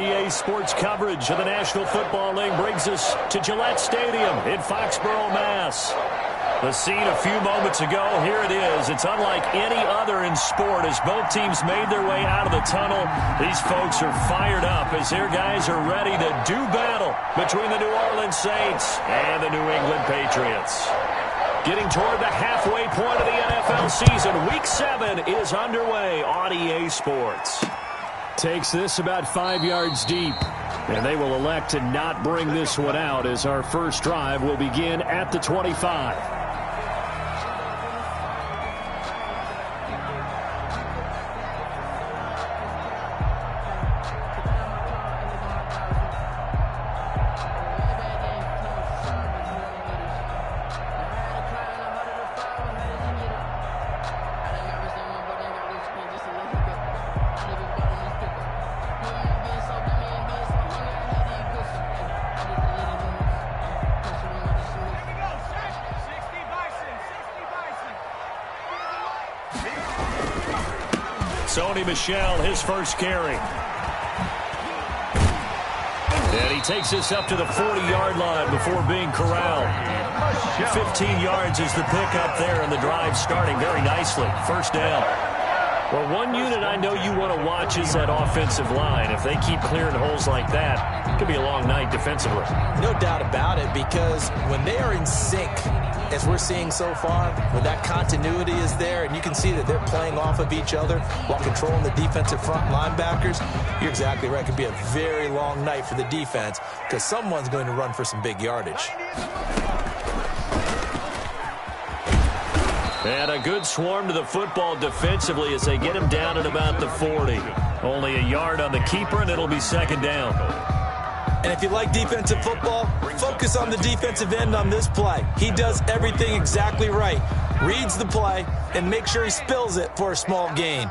EA Sports coverage of the National Football League brings us to Gillette Stadium in Foxborough, Mass. The scene a few moments ago, here it is. It's unlike any other in sport as both teams made their way out of the tunnel. These folks are fired up as their guys are ready to do battle between the New Orleans Saints and the New England Patriots. Getting toward the halfway point of the NFL season, Week 7 is underway on EA Sports. Takes this about 5 yards deep, and they will elect to not bring this one out as our first drive will begin at the 25. Sony Michel, his first carry. And he takes this up to the 40-yard line before being corralled. 15 yards is the pickup there, and the drive starting very nicely. First down. Well, one unit I know you want to watch is that offensive line. If they keep clearing holes like that, it could be a long night defensively. No doubt about it, because when they are in sync, as we're seeing so far, when that continuity is there, and you can see that they're playing off of each other while controlling the defensive front linebackers, you're exactly right. It could be a very long night for the defense because someone's going to run for some big yardage. And a good swarm to the football defensively as they get him down at about the 40. Only a yard on the keeper, and it'll be second down. And if you like defensive football, focus on the defensive end on this play. He does everything exactly right. Reads the play and makes sure he spills it for a small gain.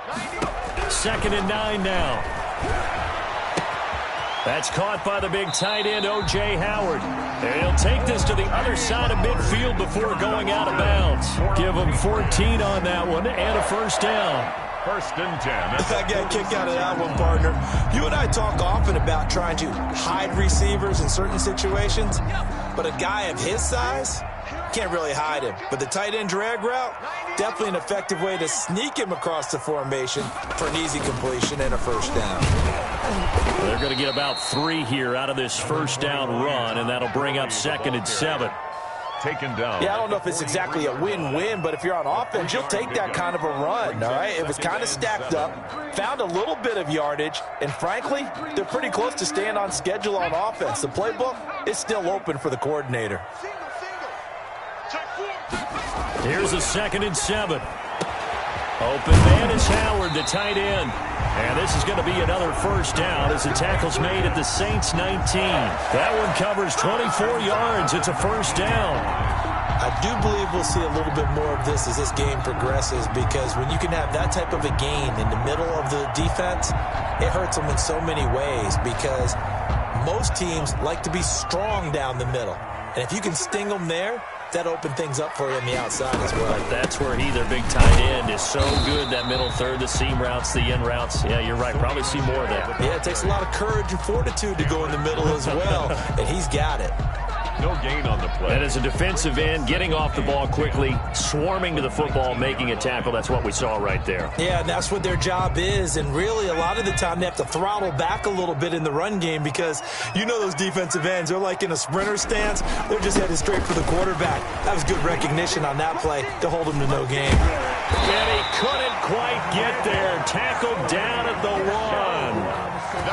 2nd and 9 now. That's caught by the big tight end, O.J. Howard. And he'll take this to the other side of midfield before going out of bounds. Give him 14 on that one and a first down. 1st and 10. I got a kick out of that one, partner. You and I talk often about trying to hide receivers in certain situations, but a guy of his size can't really hide him. But the tight end drag route, definitely an effective way to sneak him across the formation for an easy completion and a first down. They're going to get about 3 here out of this first down run, and that'll bring up 2nd and 7. Taken down. Yeah, I don't know if it's exactly a win-win, but if you're on offense, you'll take that kind of a run, all right? It was kind of stacked up, found a little bit of yardage, and frankly, they're pretty close to staying on schedule on offense. The playbook is still open for the coordinator. Here's a 2nd and 7. Open man is Howard, the tight end. And this is going to be another first down as the tackle's made at the Saints 19. That one covers 24 yards. It's a first down. I do believe we'll see a little bit more of this as this game progresses, because when you can have that type of a gain in the middle of the defense, it hurts them in so many ways, because most teams like to be strong down the middle. And if you can sting them there, that opened things up for you on the outside as well. That's where their big tight end, is so good, that middle third, the seam routes, the in routes. Yeah, you're right. Probably see more of that. Yeah, it takes a lot of courage and fortitude to go in the middle as well, and he's got it. No gain on the play. And as a defensive end, getting off the ball quickly, swarming to the football, making a tackle, that's what we saw right there. Yeah, and that's what their job is. And really, a lot of the time, they have to throttle back a little bit in the run game, because you know those defensive ends, they're like in a sprinter stance. They're just headed straight for the quarterback. That was good recognition on that play to hold him to no gain. And he couldn't quite get there. Tackled down at the 1.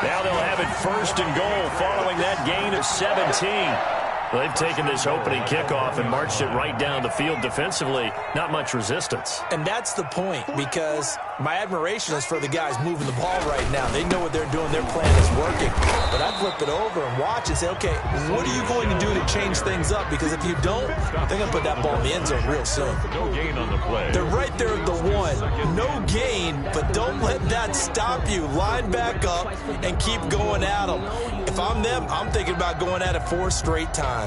Now they'll have it 1st and goal following that gain of 17. They've taken this opening kickoff and marched it right down the field defensively. Not much resistance. And that's the point, because my admiration is for the guys moving the ball right now. They know what they're doing. Their plan is working. But I flip it over and watch and say, okay, what are you going to do to change things up? Because if you don't, they're going to put that ball in the end zone real soon. No gain on the play. They're right there at the 1. No gain, but don't let that stop you. Line back up and keep going at them. If I'm them, I'm thinking about going at it 4 straight times.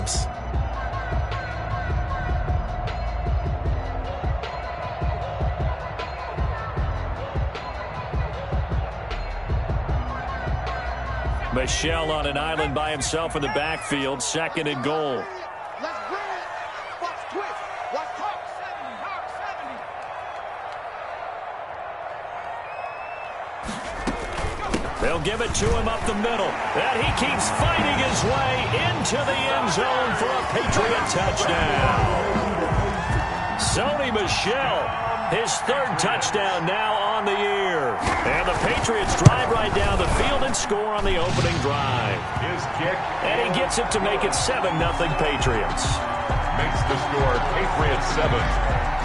Michel on an island by himself in the backfield, 2nd and goal. Let's bring it. Watch twist. Watch talk. 70. They'll give it to him up the middle. And he keeps fighting his way into the end zone for a Patriot touchdown. Sony Michel, his 3rd touchdown now on the year. And the Patriots drive right down the field and score on the opening drive. His kick. And he gets it to make it 7-0 Patriots. Makes the score Patriots 7,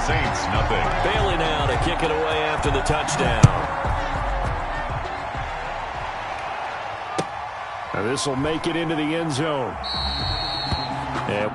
Saints nothing. Bailey now to kick it away after the touchdown. Now this will make it into the end zone. And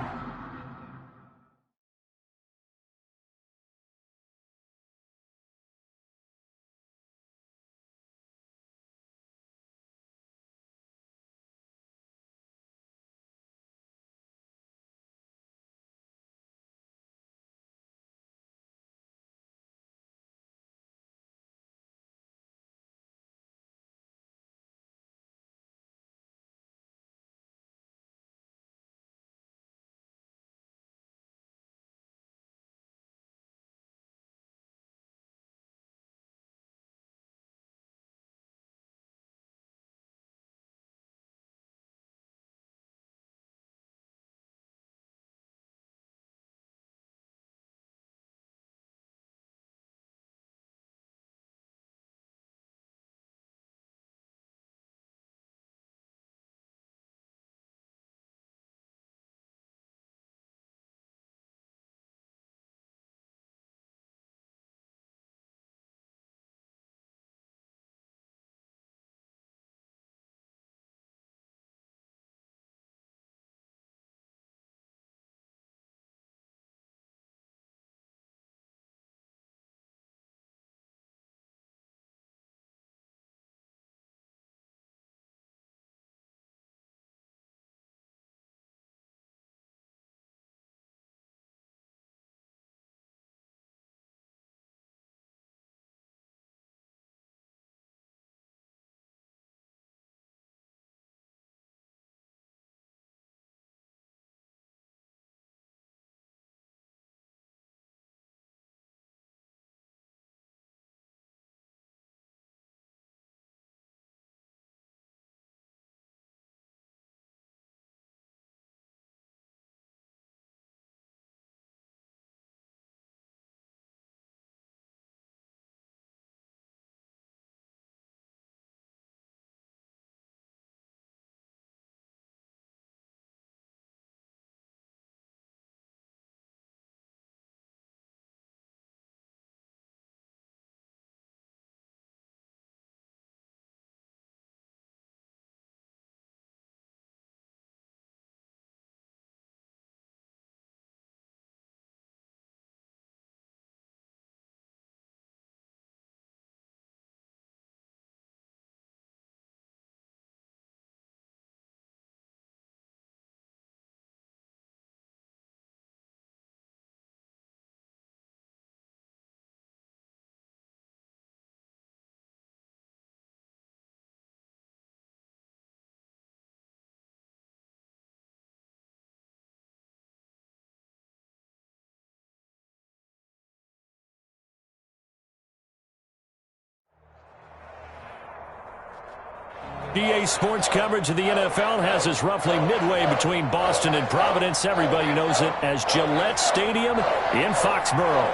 EA Sports coverage of the NFL has us roughly midway between Boston and Providence. Everybody knows it as Gillette Stadium in Foxborough.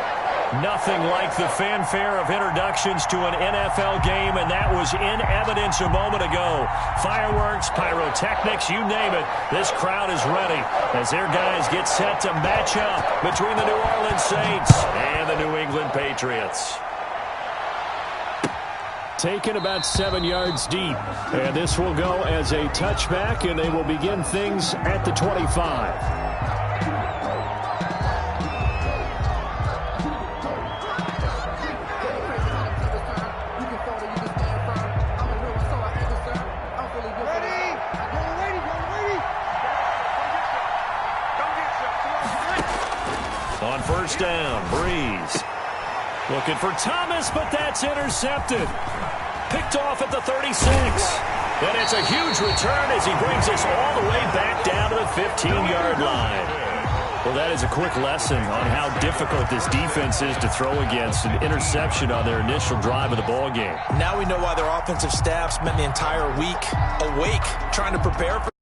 Nothing like the fanfare of introductions to an NFL game, and that was in evidence a moment ago. Fireworks, pyrotechnics, you name it. This crowd is ready as their guys get set to match up between the New Orleans Saints and the New England Patriots. Taken about 7 yards deep. And this will go as a touchback, and they will begin things at the 25. On first down, Breeze. Looking for Thomas, but that's intercepted. Picked off at the 36. And it's a huge return as he brings us all the way back down to the 15-yard line. Well, that is a quick lesson on how difficult this defense is to throw against. An interception on their initial drive of the ball game. Now we know why their offensive staff spent the entire week awake trying to prepare for